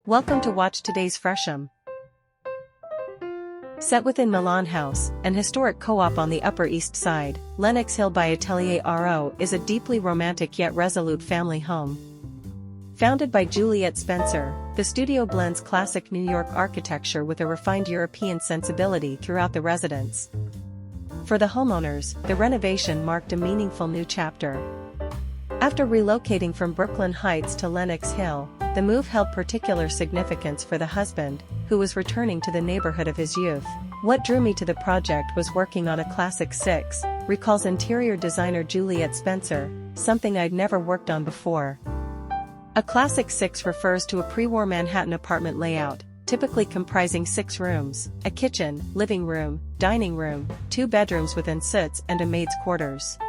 Welcome to watch today's Fresham. Set within Millan House, an historic co-op on the Upper East Side, Lenox Hill by Atelier RO is a deeply romantic yet resolute family home. Founded by Juliette Spencer, the studio blends classic New York architecture with a refined European sensibility throughout the residence. For the homeowners, the renovation marked a meaningful new chapter. After relocating from Brooklyn Heights to Lenox Hill, the move held particular significance for the husband, who was returning to the neighborhood of his youth. What drew me to the project was working on a classic six, recalls interior designer Juliette Spencer, something I'd never worked on before. A classic six refers to a pre-war Manhattan apartment layout, typically comprising 6 rooms, a kitchen, living room, dining room, 2 bedrooms with en-suites and a maid's quarters.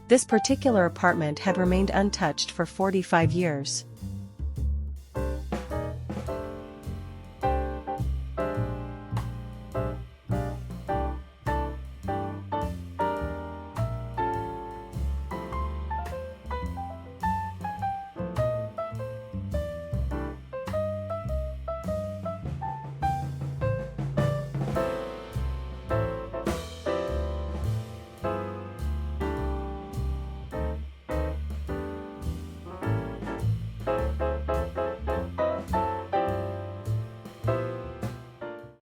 This particular apartment had remained untouched for 45 years.